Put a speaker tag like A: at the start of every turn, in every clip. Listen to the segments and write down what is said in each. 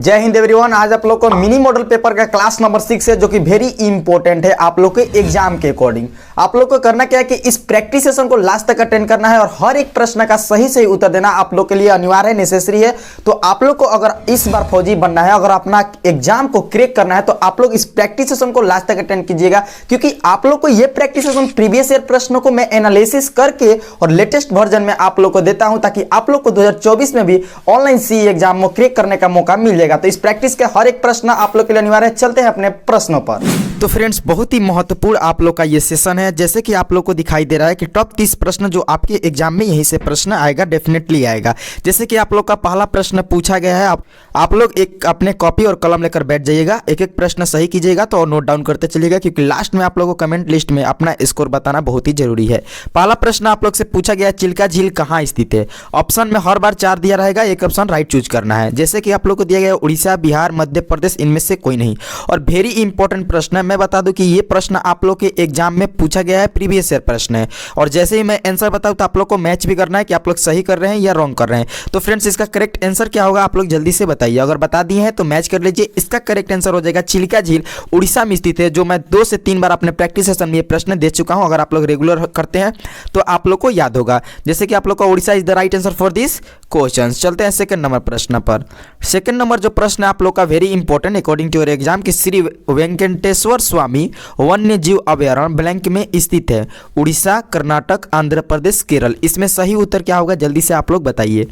A: जय हिंद एवरीवन। आज आप लोग को मिनी मॉडल पेपर का क्लास नंबर 6 है जो कि वेरी इंपॉर्टेंट है आप लोग के एग्जाम के अकॉर्डिंग। आप लोग को करना क्या है कि इस प्रैक्टिस सेशन को लास्ट तक अटेंड करना है और हर एक प्रश्न का सही सही उत्तर देना आप लोग के लिए अनिवार्य है, नेसेसरी है। तो आप लोग को अगर इस बार फौजी बनना है, अगर अपना एग्जाम को क्रैक करना है, तो आप लोग इस प्रैक्टिस सेशन को लास्ट तक अटेंड कीजिएगा, क्योंकि आप लोग को ये प्रैक्टिस सेशन प्रीवियस ईयर प्रश्नों को मैं एनालिसिस करके और लेटेस्ट वर्जन में आप लोग को देता हूं, ताकि आप लोग को 2024 में भी ऑनलाइन सीई एग्जाम में क्रैक करने का मौका मिल जाएगा। तो इस प्रैक्टिस के हर एक प्रश्न आप लोग के लिए अनिवार्य है। चलते हैं अपने प्रश्नों पर। तो फ्रेंड्स, बहुत ही महत्वपूर्ण आप लोग का ये सेशन है। जैसे कि आप लोग को दिखाई दे रहा है कि टॉप 30 प्रश्न जो आपके एग्जाम में यहीं से प्रश्न आएगा, डेफिनेटली आएगा। जैसे कि आप लोग का पहला प्रश्न पूछा गया है, आप लोग एक अपने कॉपी और कलम लेकर बैठ जाइएगा, एक एक प्रश्न सही कीजिएगा तो नोट डाउन करते चलिएगा, क्योंकि लास्ट में आप लोगों को कमेंट लिस्ट में अपना स्कोर बताना बहुत ही जरूरी है। पहला प्रश्न आप लोग से पूछा गया, चिल्का झील कहाँ स्थित है? ऑप्शन में हर बार 4 दिया रहेगा, एक ऑप्शन राइट चूज करना है। जैसे कि आप लोग को दिया गया उड़ीसा, बिहार, मध्य प्रदेश, इनमें से कोई नहीं। और वेरी इंपॉर्टेंट प्रश्न है। मैं बता दूं कि ये प्रश्न आप लोग के एग्जाम में पूछा गया है, प्रीवियस ईयर प्रश्न है। और जैसे ही मैं आंसर बताऊं तो आप लोग को मैच भी करना है कि आप लोग सही कर रहे हैं या रॉन्ग कर रहे हैं। तो फ्रेंड्स, इसका करेक्ट आंसर क्या होगा आप लोग जल्दी से बताइए। अगर बता दिए हैं तो मैच कर लीजिए। इसका करेक्ट आंसर हो जाएगा चिल्का झील उड़ीसा में स्थित है, जो मैं 2 से 3 बार अपने प्रैक्टिस सेशन में ये प्रश्न दे चुका हूं। अगर आप लोग रेगुलर करते हैं तो आप लोग को याद होगा। जैसे कि आप लोग का Orissa is the right answer for this question. चलते हैं सेकंड नंबर प्रश्न पर। सेकंड नंबर जो प्रश्न है आप लोग का very important according to your exam, कि श्री वेंकटेश्वर स्वामी वन्य जीव अभयारण्य ब्लैंक में स्थित है? उड़ीसा, कर्नाटक, आंध्र प्रदेश, केरल। इसमें सही उत्तर क्या होगा जल्दी से आप लोग बताइए।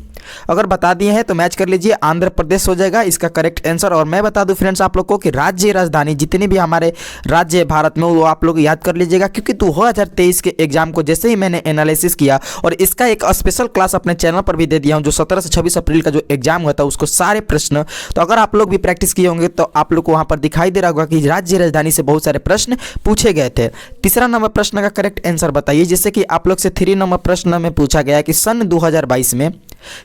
A: अगर बता दिए हैं तो मैच कर लीजिए। आंध्र प्रदेश हो जाएगा इसका करेक्ट आंसर। और मैं बता दूं फ्रेंड्स आप लोग को कि राज्य राजधानी जितने भी हमारे राज्य भारत में, वो आप लोग याद कर लीजिएगा, क्योंकि 2023 के एग्जाम को जैसे ही मैंने एनालिसिस किया और इसका एक स्पेशल क्लास अपने चैनल पर भी दे दिया हूं, जो 17 से 26 अप्रैल का जो एग्जाम हुआ था उसको सारे प्रश्न, तो अगर आप लोग भी प्रैक्टिस किए होंगे तो आप लोग को वहां पर दिखाई दे रहा होगा कि राज्य राजधानी से बहुत सारे प्रश्न पूछे गए थे। तीसरा नंबर प्रश्न का करेक्ट आंसर बताइए। जैसे कि आप लोग से 3 नंबर प्रश्न में पूछा गया कि सन 2022 में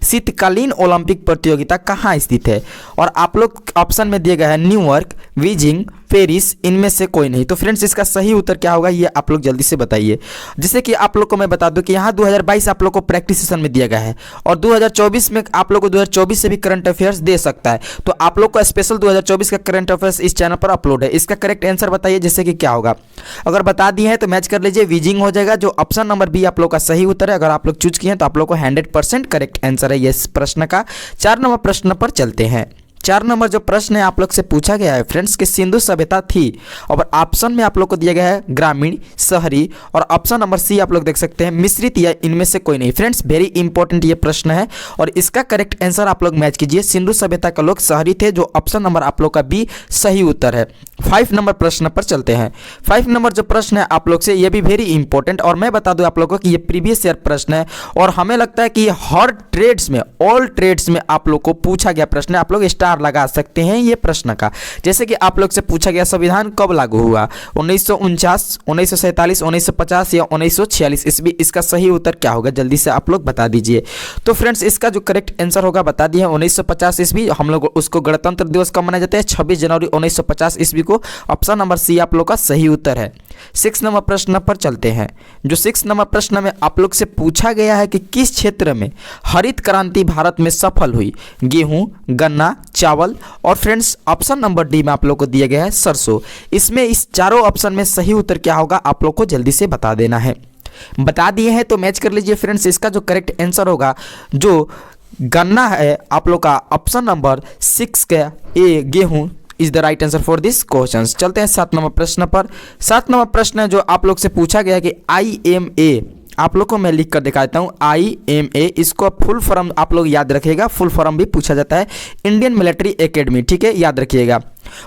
A: शीतकालीन ओलंपिक प्रतियोगिता कहाँ स्थित है? और आप लोग ऑप्शन में दिए गए हैं न्यूयॉर्क, बीजिंग, पेरिस, इनमें से कोई नहीं। तो फ्रेंड्स, इसका सही उत्तर क्या होगा ये आप लोग जल्दी से बताइए। जैसे कि आप लोग को मैं बता दूं कि यहाँ 2022 आप लोग को प्रैक्टिस सेशन में दिया गया है, और 2024 में आप लोग को 2024 से भी करंट अफेयर्स दे सकता है। तो आप लोग को स्पेशल 2024 का करंट अफेयर्स इस चैनल पर अपलोड है। इसका करेक्ट आंसर बताइए। जैसे कि क्या होगा, अगर बता दिए हैं तो मैच कर लीजिए। बीजिंग हो जाएगा, जो ऑप्शन नंबर बी आप लोग का सही उत्तर है। अगर आप लोग चूज किए हैं तो आप लोग को 100% करेक्ट आंसर है इस प्रश्न का। 4 नंबर प्रश्न पर चलते हैं। 4 नंबर जो प्रश्न है आप लोग से पूछा गया है फ्रेंड्स कि सिंधु सभ्यता थी, और ऑप्शन में आप लोग को दिया गया है ग्रामीण, शहरी, और ऑप्शन नंबर सी आप लोग देख सकते हैं मिश्रित, या इनमें से कोई नहीं। फ्रेंड्स, वेरी इंपॉर्टेंट ये प्रश्न है और इसका करेक्ट आंसर आप लोग मैच कीजिए। सिंधु सभ्यता का लोग शहरी थे, जो ऑप्शन नंबर आप लोग का बी सही उत्तर है। 5 नंबर प्रश्न पर चलते हैं। 5 नंबर जो प्रश्न है आप लोग से, ये भी वेरी इंपॉर्टेंट, और मैं बता दूं आप लोगों को कि ये प्रीवियस ईयर प्रश्न है, और हमें लगता है कि हर ट्रेड्स में, ऑल ट्रेड्स में आप लोग को पूछा गया प्रश्न है। आप लोग स्टार लगा सकते हैं ये प्रश्न का। जैसे कि आप लोग से पूछा गया संविधान कब लागू हुआ? 1949, 1947, 1950 या 1946 ईस्वी। इसका सही उत्तर क्या होगा जल्दी से आप लोग बता दीजिए। तो फ्रेंड्स, इसका जो करेक्ट आंसर होगा बता दिए 1950 ईस्वी। हम लोग उसको गणतंत्र दिवस कब मनाया जाता है? 26 जनवरी 1950 ईस्वी को। ऑप्शन नंबर सी आप लोग का सही उत्तर है। 6 नंबर प्रश्न पर चलते हैं। जो 6 नंबर प्रश्न में आप लोग से पूछा गया है कि किस क्षेत्र में हरित क्रांति भारत में सफल हुई? गेहूं, गन्ना, चावल, और फ्रेंड्स ऑप्शन नंबर डी में आप लोग को दिया गया है सरसों। इसमें इस चारों ऑप्शन में सही उत्तर क्या होगा आप लोग को जल्दी से बता देना है। बता दिए हैं तो मैच कर लीजिए। फ्रेंड्स, इसका जो करेक्ट आंसर होगा, जो गन्ना है आप लोग का ऑप्शन नंबर 6 का ए गेहूं is the right answer for this question. चलते हैं 7 नंबर प्रश्न पर। 7 नंबर प्रश्न जो आप लोग से पूछा गया है कि IMA, आप लोग को मैं लिख कर दिखाता हूँ। IMA, इसको फुल फॉर्म आप लोग याद रखिएगा, फुल फॉर्म भी पूछा जाता है, इंडियन मिलिट्री एकेडमी, ठीक है, याद रखिएगा।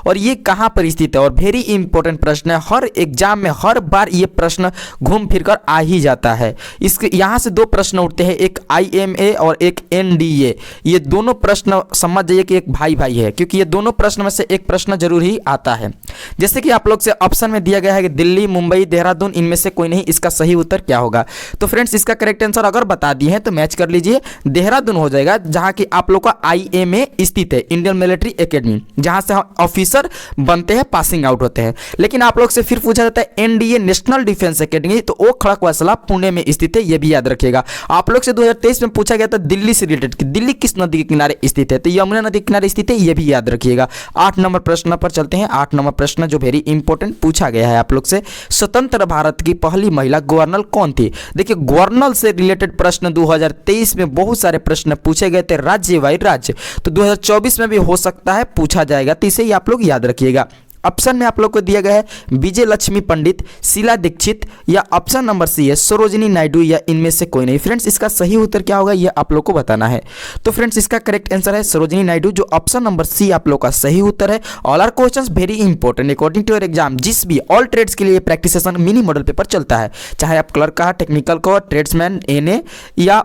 A: और ये कहाँ पर स्थित है? और वेरी इंपॉर्टेंट प्रश्न है, हर एग्जाम में हर बार ये प्रश्न घूम फिर कर आ ही जाता है। इसके यहाँ से 2 प्रश्न उठते हैं, एक IMA और एक NDA। ये दोनों प्रश्न समझ जाइए कि एक भाई भाई है, क्योंकि ये दोनों प्रश्न में से एक प्रश्न जरूर ही आता है। जैसे कि आप लोग से ऑप्शन में दिया गया है कि दिल्ली, मुंबई, देहरादून, इनमें से कोई नहीं। इसका सही उत्तर क्या होगा? तो फ्रेंड्स, इसका करेक्ट आंसर अगर बता दिए हैं तो मैच कर लीजिए। देहरादून हो जाएगा, जहाँ की आप लोग का IMA स्थित है, इंडियन मिलिट्री एकेडमी, जहाँ से ऑफिसर बनते हैं, पासिंग आउट होते हैं। लेकिन आप लोग से फिर पूछा जाता है एनडीए नेशनल डिफेंस एकेडमी, तो वो खड़कवासला पुणे में स्थित है, ये भी याद रखिएगा। आप लोग से 2023 में पूछा गया था दिल्ली से रिलेटेड कि दिल्ली किस नदी के किनारे स्थित है, तो यमुना नदी के किनारे स्थित है, ये भी याद रखिएगा। 8 नंबर प्रश्न पर चलते हैं। 8 नंबर प्रश्न जो वेरी इंपॉर्टेंट पूछा गया है आप लोग से, स्वतंत्र भारत की पहली महिला गवर्नर कौन थी? देखिए गवर्नर से रिलेटेड प्रश्न 2023 में बहुत सारे प्रश्न पूछे गए थे राज्य वाइज राज्य, तो 2024 में भी हो सकता है पूछा जाएगा, तो इसे ही आप लोग याद रखिएगा। ऑप्शन में आप लोग को दिया गया है विजय लक्ष्मी पंडित, शीला दीक्षित, या ऑप्शन नंबर सी है सरोजिनी नायडू, या इनमें से कोई नहीं। फ्रेंड्स इसका सही उत्तर क्या होगा ये आप लोग को बताना है। तो फ्रेंड्स इसका करेक्ट आंसर है सरोजिनी नायडू, जो ऑप्शन नंबर सी आप लोग का सही उत्तर है। All are questions very important according to your exam. जिस भी ऑल ट्रेड्स के लिए practice session mini model paper चलता है, चाहे आप क्लर्क का, टेक्निकल का, ट्रेड्समैन, एनए या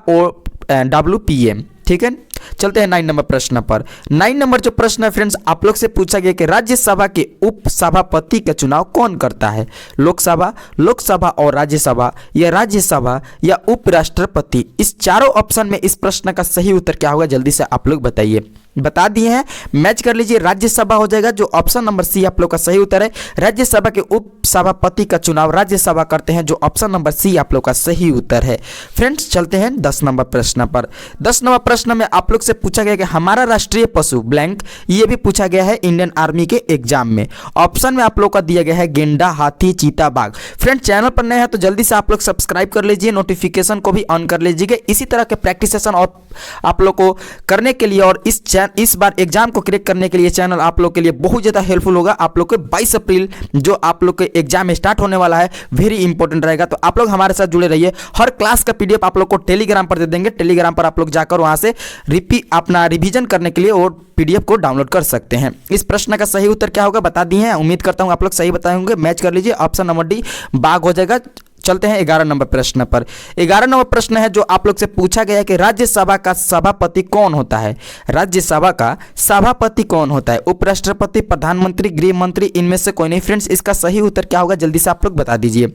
A: WPM, ठीक है। चलते हैं 9 नंबर प्रश्न पर। 9 नंबर जो प्रश्न है फ्रेंड्स आप लोग से पूछा गया कि राज्यसभा के उप सभापति का चुनाव कौन करता है? लोकसभा और राज्यसभा, या राज्यसभा या उपराष्ट्रपति? इस चारों ऑप्शन में इस प्रश्न का सही उत्तर क्या होगा जल्दी से आप लोग बताइए। बता दिए हैं, मैच कर लीजिए। राज्यसभा हो जाएगा, जो ऑप्शन नंबर सी आप लोग का सही उत्तर है। राज्यसभा के उप सभापति का चुनाव राज्यसभा करते हैं, जो ऑप्शन नंबर सी आप लोग का सही उत्तर है। फ्रेंड्स चलते हैं 10 नंबर प्रश्न पर। 10 नंबर प्रश्न में आप लोग से पूछा गया कि हमारा राष्ट्रीय पशु ब्लैंक, ये भी पूछा गया है इंडियन आर्मी के एग्जाम में। ऑप्शन में आप लोग का दिया गया है गेंडा, हाथी, चीता, बाघ। फ्रेंड्स चैनल पर नए हैं तो जल्दी से आप लोग सब्सक्राइब कर लीजिए, नोटिफिकेशन को भी ऑन कर लीजिएगा। इसी तरह के प्रैक्टिस सेशन और आप लोग को करने के लिए और इस बार एग्जाम को क्रैक करने के लिए चैनल आप लोग के लिए बहुत ज़्यादा हेल्पफुल होगा। आप लोग के 22 अप्रैल जो आप लोग के एग्जाम स्टार्ट होने वाला है, वेरी इंपॉर्टेंट रहेगा, तो आप लोग हमारे साथ जुड़े रहिए। हर क्लास का PDF आप लोग को टेलीग्राम पर दे देंगे। टेलीग्राम पर आप लोग जाकर वहां से अपना रिवीजन करने के लिए और PDF को डाउनलोड कर सकते हैं। इस प्रश्न का सही उत्तर क्या होगा बता दिए हैं, उम्मीद करता हूं आप लोग सही बताए होंगे। मैच कर लीजिए, ऑप्शन नंबर डी बाघ हो जाएगा। चलते हैं 11 नंबर प्रश्न पर। 11 नंबर प्रश्न है जो आप लोग से पूछा गया है कि राज्यसभा का सभापति कौन होता है? राज्यसभा का सभापति कौन होता है? उपराष्ट्रपति, प्रधानमंत्री, गृह मंत्री, इनमें से कोई नहीं। फ्रेंड्स इसका सही उत्तर क्या होगा जल्दी से आप लोग बता दीजिए।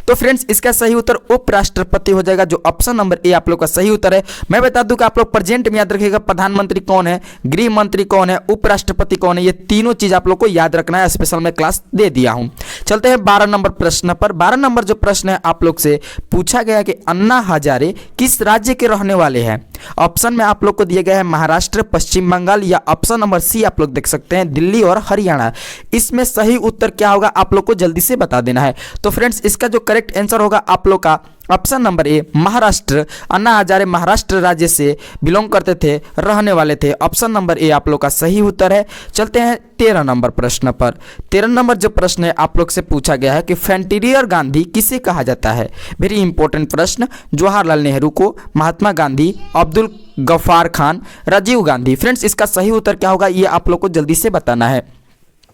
A: तो फ्रेंड्स इसका सही उत्तर उपराष्ट्रपति हो जाएगा, जो ऑप्शन नंबर ए आप लोग का सही उत्तर है। मैं बता दूं कि आप लोग प्रेजेंट में याद रखिएगा, प्रधानमंत्री कौन है, गृह मंत्री कौन है, उपराष्ट्रपति कौन है, ये तीनों चीज आप लोग को याद रखना है। स्पेशल में क्लास दे दिया हूं। चलते हैं 12 नंबर प्रश्न पर। 12 नंबर जो प्रश्न है आप लोग से पूछा गया कि अन्ना हजारे किस राज्य के रहने वाले हैं? ऑप्शन में आप लोग को दिया गया है महाराष्ट्र, पश्चिम बंगाल, या ऑप्शन नंबर सी आप लोग देख सकते हैं दिल्ली और हरियाणा। इसमें सही उत्तर क्या होगा आप लोग को जल्दी से बता देना है। तो फ्रेंड्स इसका जो करेक्ट आंसर होगा आप लोग का option number A Maharashtra. Anna Hazare Maharashtra राज्य से बिलोंग करते थे, रहने वाले थे। ऑप्शन नंबर ए आप लोग का सही उत्तर है। चलते हैं 13 नंबर प्रश्न पर। 13 नंबर जो प्रश्न है आप लोग से पूछा गया है कि फ्रंटियर गांधी किसे कहा जाता है? वेरी इंपॉर्टेंट प्रश्न। जवाहरलाल नेहरू को, महात्मा गांधी, अब्दुल गफ्फार खान, राजीव गांधी। फ्रेंड्स इसका सही उत्तर क्या होगा ये आप लोग को जल्दी से बताना है।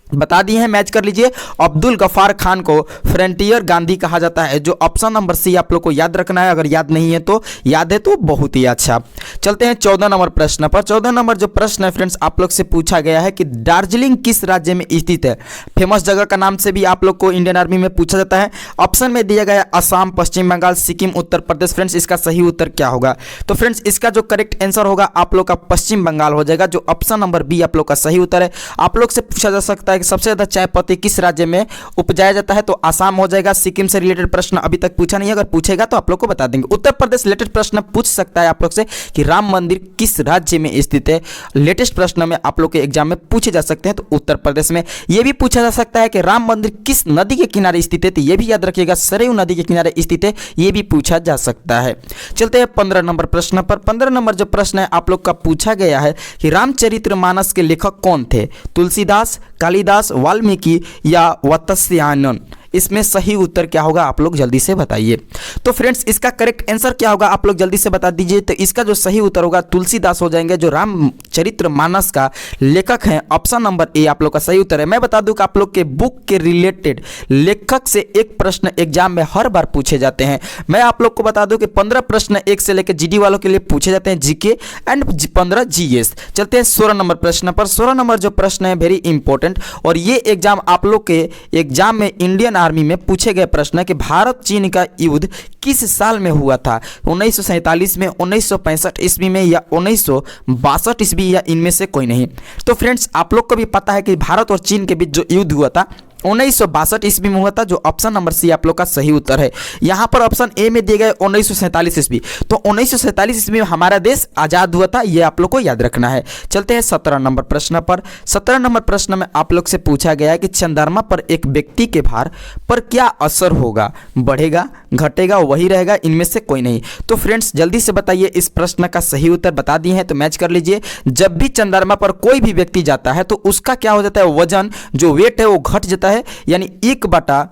A: बता दिए हैं, मैच कर लीजिए। अब्दुल गफ्फार खान को फ्रंटियर गांधी कहा जाता है, जो ऑप्शन नंबर सी आप लोग को याद रखना है। अगर याद नहीं है तो याद है तो बहुत ही अच्छा। चलते हैं 14 नंबर प्रश्न पर। 14 नंबर जो प्रश्न है फ्रेंड्स आप लोग से पूछा गया है कि दार्जिलिंग किस राज्य में स्थित है? फेमस जगह का नाम से भी आप लोग को इंडियन आर्मी में पूछा जाता है। ऑप्शन में दिया गया है असम, पश्चिम बंगाल, सिक्किम, उत्तर प्रदेश। फ्रेंड्स इसका सही उत्तर क्या होगा? तो फ्रेंड्स इसका जो करेक्ट आंसर होगा आप लोग का पश्चिम बंगाल हो जाएगा, जो ऑप्शन नंबर बी आप लोग का सही उत्तर है। आप लोग से पूछा जा सकता है कि सबसे ज्यादा चाय पत्ती किस राज्य में उपजाया जाता है? तो आसाम हो जाएगा। सिक्किम से रिलेटेड प्रश्न अभी तक पूछा नहीं है, अगर पूछेगा तो आप लोग को बता देंगे। उत्तर प्रदेश रिलेटेड प्रश्न पूछ सकता है आप लोग से कि राम मंदिर किस राज्य में स्थित है? लेटेस्ट प्रश्न में आप लोग के एग्जाम में पूछे जा सकते हैं, तो उत्तर प्रदेश में। यह भी पूछा जा सकता है कि राम मंदिर किस नदी के किनारे स्थित है? तो यह भी याद रखिएगा, सरयू नदी के किनारे स्थित है, यह भी पूछा जा सकता है। चलते हैं 15 नंबर प्रश्न पर। 15 नंबर जो प्रश्न है आप लोग का पूछा गया है कि रामचरितमानस के लेखक कौन थे? तुलसीदास, कालिदास, वाल्मीकि या वत्स्यायन? इसमें सही उत्तर क्या होगा आप लोग जल्दी से बताइए। तो फ्रेंड्स इसका करेक्ट आंसर क्या होगा आप लोग जल्दी से बता दीजिए। तो इसका जो सही उत्तर होगा तुलसीदास हो जाएंगे, जो रामचरितमानस का लेखक हैं। ऑप्शन नंबर ए आप लोग का सही उत्तर है। मैं बता दूं कि आप लोग के बुक के रिलेटेड लेखक से एक प्रश्न एग्जाम में हर बार पूछे जाते हैं। मैं आप लोग को बता दूं कि 15 प्रश्न एक से लेकर GD वालों के लिए पूछे जाते हैं, GK एंड 15 GS। चलते हैं 16 नंबर प्रश्न पर। 16 नंबर जो प्रश्न है वेरी इंपॉर्टेंट, और ये एग्जाम आप लोग के एग्जाम में इंडियन आर्मी में पूछे गए प्रश्न है कि भारत चीन का युद्ध किस साल में हुआ था? 1947 में, 1965 ईस्वी में या 1962 ईस्वी या इनमें से कोई नहीं। तो फ्रेंड्स आप लोग को भी पता है कि भारत और चीन के बीच जो युद्ध हुआ था 1962 ईस्वी में हुआ था, जो ऑप्शन नंबर सी आप लोग का सही उत्तर है। यहां पर ऑप्शन ए में दिए गए 1947 ईस्वी, तो 1947 ईस्वी में हमारा देश आजाद हुआ था, यह आप लोग को याद रखना है। चलते हैं 17 नंबर प्रश्न पर। 17 नंबर प्रश्न में आप लोग से पूछा गया है कि चंद्रमा पर एक व्यक्ति के भार पर क्या असर होगा? बढ़ेगा, घटेगा, वही रहेगा, इनमें से कोई नहीं। तो फ्रेंड्स जल्दी से बताइए, इस प्रश्न का सही उत्तर बता दिए हैं तो मैच कर लीजिए। जब भी चंद्रमा पर कोई भी व्यक्ति जाता है तो उसका क्या हो जाता है? वजन, जो वेट है वो घट जाता है, यानी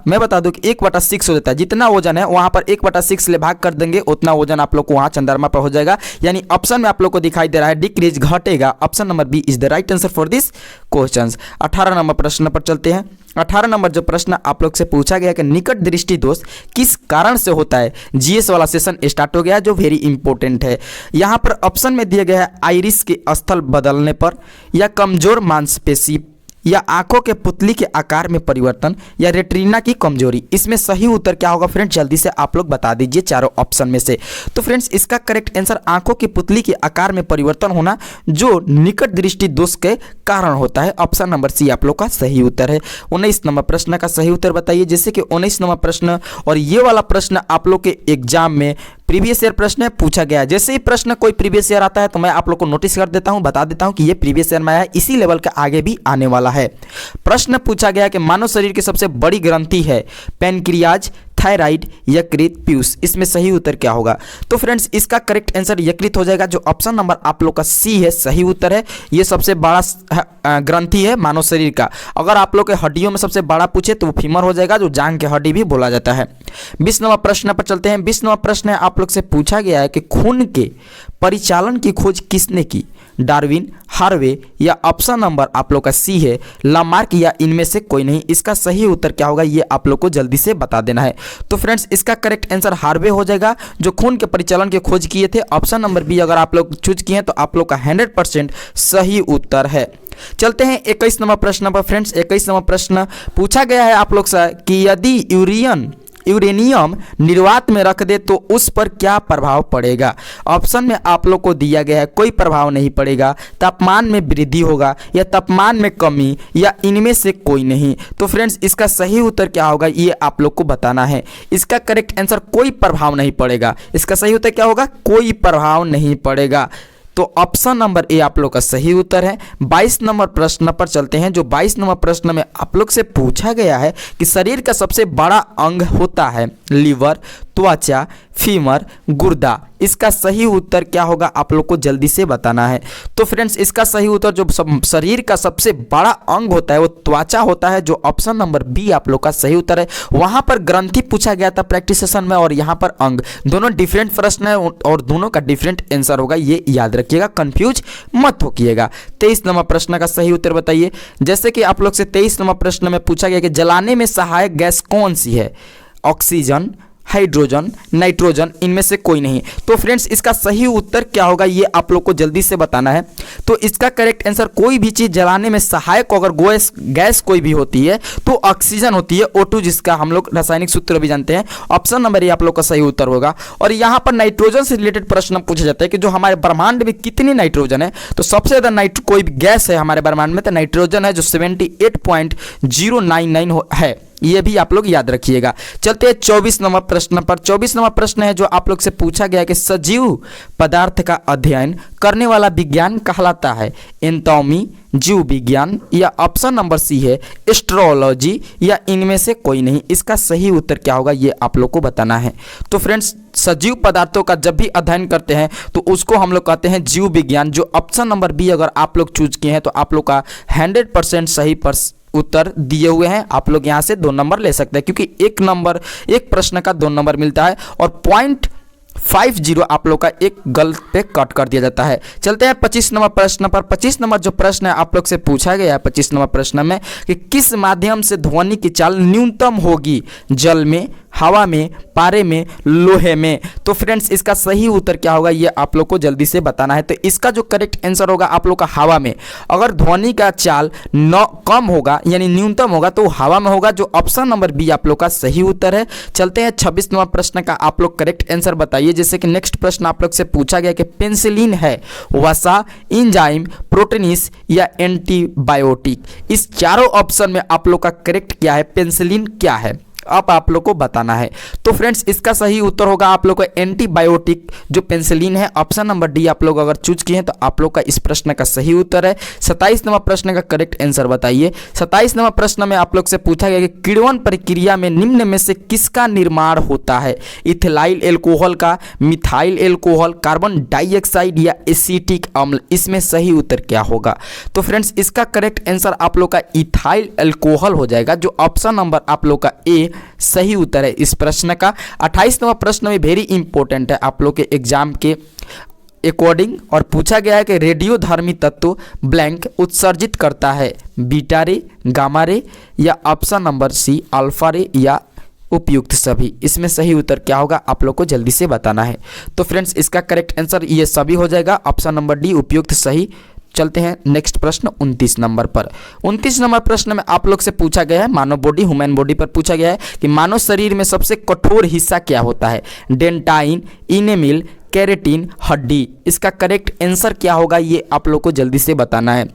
A: मैं बता दूं कि 1/6 हो जाता है। जितना वजन है वहां पर 1/6 से भाग कर देंगे, उतना वजन आप लोग को वहां चंद्रमा पर हो जाएगा। यानी ऑप्शन में आप लोग को दिखाई दे रहा है डिक्रीज, घटेगा। Option number B is the right answer for this question. 18 number प्रश्न पर चलते हैं। 18 नंबर जो प्रश्न आप लोग से पूछा गया कि निकट दृष्टि दोष किस कारण से होता है? जीएस वाला सेशन स्टार्ट हो गया जो वेरी इंपॉर्टेंट है। यहां पर ऑप्शन में दिया गया है आइरिस के स्थल बदलने पर, या कमजोर मांसपेशी, या आंखों के पुतली के आकार में परिवर्तन, या रेटिना की कमजोरी। इसमें सही उत्तर क्या होगा फ्रेंड्स? जल्दी से आप लोग बता दीजिए चारों ऑप्शन में से। तो फ्रेंड्स इसका करेक्ट आंसर आंखों की पुतली के आकार में परिवर्तन होना, जो निकट दृष्टि दोष के कारण होता है। ऑप्शन नंबर सी आप लोग का सही उत्तर है। 19 नंबर प्रश्न का सही उत्तर बताइए। जैसे कि 19 नंबर प्रश्न और ये वाला प्रश्न आप लोग के एग्जाम में प्रीवियस ईयर प्रश्न पूछा गया है। जैसे ही प्रश्न कोई प्रीवियस ईयर आता है तो मैं आप लोग को नोटिस कर देता हूं, बता देता हूं कि ये प्रीवियस ईयर में आया है, इसी लेवल का आगे भी आने वाला है। प्रश्न पूछा गया कि मानव शरीर की सबसे बड़ी ग्रंथि है पैनक्रियाज, थायराइड, यकृत, पीयूष। इसमें सही उत्तर क्या होगा? तो फ्रेंड्स इसका करेक्ट आंसर यकृत हो जाएगा, जो ऑप्शन नंबर आप लोग का सी है सही उत्तर है। ये सबसे बड़ा ग्रंथि है मानव शरीर का। अगर आप लोग के हड्डियों में सबसे बड़ा पूछे तो वो फीमर हो जाएगा, जो जांग के हड्डी भी बोला जाता है। 20 नंबर प्रश्न पर चलते हैं। 20 नंबर प्रश्न आप लोग से पूछा गया है कि खून के परिचालन की खोज किसने की? डार्विन, हार्वे, या ऑप्शन नंबर आप लोग का सी है लामार्क, या इनमें से कोई नहीं। इसका सही उत्तर क्या होगा ये आप लोग को जल्दी से बता देना है। तो फ्रेंड्स इसका करेक्ट आंसर हार्वे हो जाएगा, जो खून के परिचालन की खोज किए थे। ऑप्शन नंबर बी अगर आप लोग चूज किए हैं तो आप लोग का 100% सही उत्तर है। चलते हैं 21 नंबर प्रश्न पर। फ्रेंड्स 21 नंबर प्रश्न पूछा गया है आप लोग से कि यदि यूरेनियम निर्वात में रख दे तो उस पर क्या प्रभाव पड़ेगा? ऑप्शन में आप लोग को दिया गया है कोई प्रभाव नहीं पड़ेगा, तापमान में वृद्धि होगा, या तापमान में कमी, या इनमें से कोई नहीं। तो फ्रेंड्स इसका सही उत्तर क्या होगा ये आप लोग को बताना है। इसका करेक्ट आंसर कोई प्रभाव नहीं पड़ेगा। इसका सही उत्तर क्या होगा? कोई प्रभाव नहीं पड़ेगा। तो ऑप्शन नंबर ए आप लोग का सही उत्तर है। 22 नंबर प्रश्न पर चलते हैं। जो 22 नंबर प्रश्न में आप लोग से पूछा गया है कि शरीर का सबसे बड़ा अंग होता है लीवर, त्वचा, फीमर, गुर्दा। इसका सही उत्तर क्या होगा आप लोग को जल्दी से बताना है। तो फ्रेंड्स इसका सही उत्तर जो शरीर का सबसे बड़ा अंग होता है वो त्वचा होता है, जो ऑप्शन नंबर बी आप लोग का सही उत्तर है। वहां पर ग्रंथि पूछा गया था प्रैक्टिस सेशन में, और यहाँ पर अंग, दोनों डिफरेंट प्रश्न है और दोनों का डिफरेंट आंसर होगा, ये याद रखिएगा, कंफ्यूज मत होइएगा। 23 नंबर प्रश्न का सही उत्तर बताइए। जैसे कि आप लोग से 23 नंबर प्रश्न में पूछा गया कि जलाने में सहायक गैस कौन सी है? ऑक्सीजन, हाइड्रोजन, नाइट्रोजन, इनमें से कोई नहीं। तो फ्रेंड्स इसका सही उत्तर क्या होगा ये आप लोग को जल्दी से बताना है। तो इसका करेक्ट आंसर कोई भी चीज जलाने में सहायक अगर गैस कोई भी होती है तो ऑक्सीजन होती है, O2, जिसका हम लोग रासायनिक सूत्र भी जानते हैं। ऑप्शन नंबर ए आप लोग का सही उत्तर होगा। और यहाँ पर नाइट्रोजन से रिलेटेड प्रश्न पूछा जाता है कि जो हमारे ब्रह्मांड में कितनी नाइट्रोजन है, तो सबसे ज्यादा कोई भी गैस है हमारे ब्रह्मांड में तो नाइट्रोजन है, जो 78.099 है। ये भी आप लोग याद रखिएगा। चलते हैं 24 नंबर प्रश्न पर। 24 नंबर प्रश्न है जो आप लोग से पूछा गया कि सजीव पदार्थ का अध्ययन करने वाला विज्ञान कहलाता है एंटोमी, जीव विज्ञान, या ऑप्शन नंबर सी है एस्ट्रोलॉजी, या इनमें से कोई नहीं। इसका सही उत्तर क्या होगा ये आप लोग को बताना है। तो फ्रेंड्स सजीव पदार्थों का जब भी अध्ययन करते हैं तो उसको हम लोग कहते हैं जीव विज्ञान, जो ऑप्शन नंबर बी अगर आप लोग चूज किए हैं तो आप लोग का 100% सही उत्तर दिए हुए हैं। आप लोग यहां से 2 नंबर ले सकते हैं, क्योंकि एक प्रश्न का 2 नंबर मिलता है, और पॉइंट
B: 50 आप लोग का एक गलत पे कट कर दिया जाता है। चलते हैं 25 नंबर प्रश्न पर। 25 नंबर जो प्रश्न है आप लोग से पूछा गया है 25 नंबर प्रश्न में कि किस माध्यम से ध्वनि की चाल न्यूनतम होगी, जल में, हवा में, पारे में, लोहे में। तो फ्रेंड्स इसका सही उत्तर क्या होगा ये आप लोग को जल्दी से बताना है। तो इसका जो करेक्ट आंसर होगा आप लोग का हवा में। अगर ध्वनि का चाल कम होगा यानी न्यूनतम होगा तो हवा में होगा, जो ऑप्शन नंबर बी आप लोग का सही उत्तर है। चलते हैं 26 नंबर प्रश्न का आप लोग करेक्ट आंसर बताइए। जैसे कि नेक्स्ट प्रश्न आप लोग से पूछा गया कि पेनिसिलिन है वसा, एंजाइम, प्रोटीनिस या एंटीबायोटिक। इस चारों ऑप्शन में आप लोग का करेक्ट क्या है, पेनिसिलिन क्या है, अब आप लोग को बताना है। तो फ्रेंड्स इसका सही उत्तर होगा आप लोग को एंटीबायोटिक जो पेनिसिलिन है। ऑप्शन नंबर डी आप लोग अगर चूज किए हैं तो आप लोग का इस प्रश्न का सही उत्तर है। 27 नंबर प्रश्न का करेक्ट आंसर बताइए। 27 नंबर प्रश्न में आप लोग से पूछा गया कि किण्वन प्रक्रिया में निम्न में से किसका निर्माण होता है, इथिलाइल एल्कोहल का, मिथाइल एल्कोहल, कार्बन डाइऑक्साइड या एसिटिक अम्ल। इसमें सही उत्तर क्या होगा? तो फ्रेंड्स इसका करेक्ट आंसर आप लोग का इथाइल एल्कोहल हो जाएगा, जो ऑप्शन नंबर आप लोग का ए सही उत्तर है इस प्रश्न का। 28 नंबर प्रश्न में वेरी इंपॉर्टेंट है आप लोग के एग्जाम के अकॉर्डिंग, और पूछा गया है कि रेडियोधर्मी तत्व ब्लैंक उत्सर्जित करता है, बीटा रे, गामा रे या ऑप्शन नंबर सी अल्फा रे या उपयुक्त सभी। इसमें सही उत्तर क्या होगा आप लोग को जल्दी से बताना है। तो फ्रेंड्स इसका करेक्ट आंसर ये सभी हो जाएगा, ऑप्शन नंबर डी उपयुक्त सही। चलते हैं नेक्स्ट प्रश्न 29 नंबर पर। 29 नंबर प्रश्न में आप लोग से पूछा गया है मानव बॉडी, ह्यूमन बॉडी पर पूछा गया है कि मानव शरीर में सबसे कठोर हिस्सा क्या होता है, डेंटाइन, इनेमिल, केरेटिन, हड्डी। इसका करेक्ट आंसर क्या होगा ये आप लोग को जल्दी से बताना है।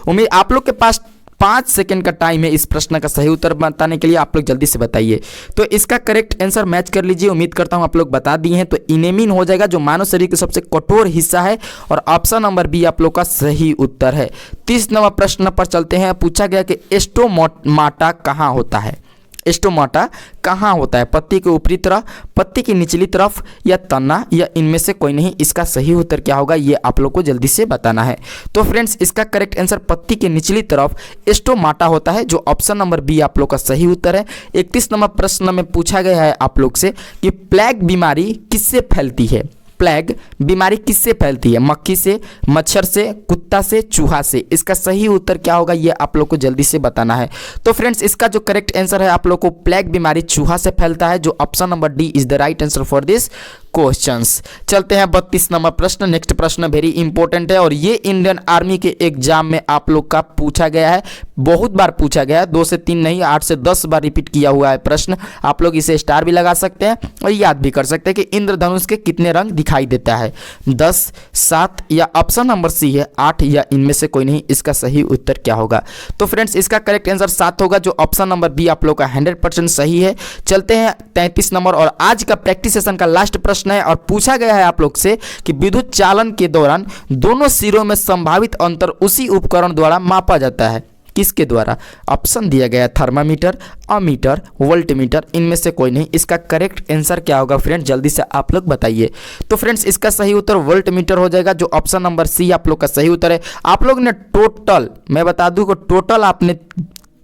B: उम्मीद आप लोग के पास 5 सेकंड का टाइम है इस प्रश्न का सही उत्तर बताने के लिए, आप लोग जल्दी से बताइए। तो इसका करेक्ट आंसर मैच कर लीजिए, उम्मीद करता हूं आप लोग बता दिए हैं। तो इनेमिन हो जाएगा जो मानव शरीर का सबसे कठोर हिस्सा है, और ऑप्शन नंबर बी आप लोग का सही उत्तर है। 30 नंबर प्रश्न पर चलते हैं। पूछा गया कि स्टोमाटा कहाँ होता है, स्टोमाटा कहाँ होता है, पत्ती के ऊपरी तरफ, पत्ती की निचली तरफ या तना, या इनमें से कोई नहीं। इसका सही उत्तर क्या होगा ये आप लोग को जल्दी से बताना है। तो फ्रेंड्स इसका करेक्ट आंसर पत्ती के निचली तरफ स्टोमाटा होता है, जो ऑप्शन नंबर बी आप लोग का सही उत्तर है। 31 नंबर प्रश्न में पूछा गया है आप लोग से कि प्लेग बीमारी किससे फैलती है, प्लेग बीमारी किससे फैलती है, मक्खी से, मच्छर से, कुत्ता से, चूहा से। इसका सही उत्तर क्या होगा ये आप लोग को जल्दी से बताना है। तो फ्रेंड्स इसका जो करेक्ट आंसर है आप लोग को प्लेग बीमारी चूहा से फैलता है, जो option number D is the right answer for this questions. चलते हैं 32 नंबर प्रश्न। नेक्स्ट प्रश्न वेरी इंपॉर्टेंट है, और ये इंडियन आर्मी के एग्जाम में आप लोग का पूछा गया है, बहुत बार पूछा गया है, 2 से 3 नहीं 8 से 10 बार रिपीट किया हुआ है प्रश्न। आप लोग इसे स्टार भी लगा सकते हैं और याद भी कर सकते हैं कि इंद्रधनुष के कितने रंग दिखाई देता है, 10, 7 या ऑप्शन नंबर सी है 8, या इनमें से कोई नहीं। इसका सही उत्तर क्या होगा? तो फ्रेंड्स इसका करेक्ट आंसर 7 होगा, जो ऑप्शन नंबर बी आप लोग का 100% सही है। चलते हैं 33 नंबर और आज का प्रैक्टिस सेशन का लास्ट प्रश्न है, और पूछा गया है आप लोग से कि विद्युत चालन के दौरान दोनों सिरों में संभावित अंतर उसी उपकरण द्वारा मापा जाता है, किसके द्वारा? ऑप्शन दिया गया थर्मामीटर, अमीटर, वोल्टमीटर, इनमें से कोई नहीं। इसका करेक्ट आंसर क्या होगा फ्रेंड्स जल्दी से आप लोग बताइए। तो फ्रेंड्स इसका सही उत्तर वोल्टमीटर हो जाएगा, जो ऑप्शन नंबर सी आप लोग का सही उत्तर है। आप लोग ने टोटल, मैं बता दूं कि टोटल आपने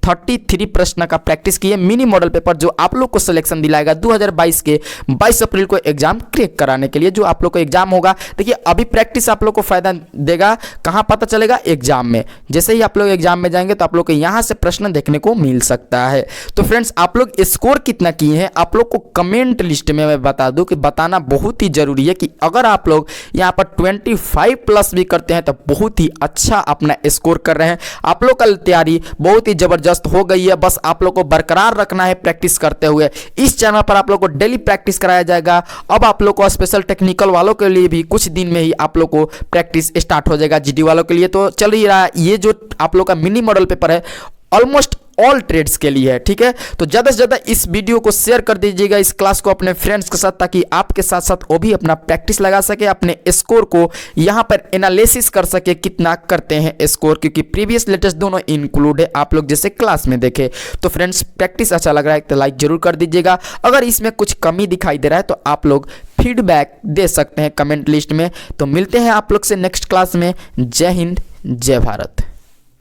B: 33 प्रश्न का प्रैक्टिस किए मिनी मॉडल पेपर, जो आप लोग को सिलेक्शन दिलाएगा 2022 के 22 अप्रैल को एग्जाम क्रैक कराने के लिए, जो आप लोग को एग्जाम होगा। देखिए अभी प्रैक्टिस आप लोग को फायदा देगा, कहां पता चलेगा? एग्जाम में। जैसे ही आप लोग एग्जाम में जाएंगे तो आप लोग को यहां से प्रश्न देखने को मिल सकता है। तो फ्रेंड्स आप लोग स्कोर कितना किए हैं आप लोग को कमेंट लिस्ट में मैं बता दूं कि बताना बहुत ही जरूरी है, कि अगर आप लोग यहां पर 25 प्लस भी करते हैं तो बहुत ही अच्छा अपना स्कोर कर रहे हैं। आप लोग का तैयारी बहुत ही जबरदस्त हो गई है, बस आप लोग को बरकरार रखना है प्रैक्टिस करते हुए। इस चैनल पर आप लोग को डेली प्रैक्टिस कराया जाएगा। अब आप लोग को स्पेशल टेक्निकल वालों के लिए भी कुछ दिन में ही आप लोग को प्रैक्टिस स्टार्ट हो जाएगा, जीडी वालों के लिए तो चल ही रहा है। ये जो आप लोग का मिनी मॉडल पेपर है ऑलमोस्ट ऑल ट्रेड्स के लिए है, ठीक है। तो ज़्यादा से ज़्यादा इस वीडियो को शेयर कर दीजिएगा, इस क्लास को अपने फ्रेंड्स के साथ, ताकि आपके साथ साथ वो भी अपना प्रैक्टिस लगा सके, अपने स्कोर को यहाँ पर एनालिसिस कर सके कितना करते हैं स्कोर, क्योंकि प्रीवियस लेटेस्ट दोनों इंक्लूड है आप लोग जैसे क्लास में देखे। तो फ्रेंड्स प्रैक्टिस अच्छा लग रहा है तो लाइक जरूर कर दीजिएगा। अगर इसमें कुछ कमी दिखाई दे रहा है तो आप लोग फीडबैक दे सकते हैं कमेंट लिस्ट में। तो मिलते हैं आप लोग से नेक्स्ट क्लास में। जय हिंद, जय भारत।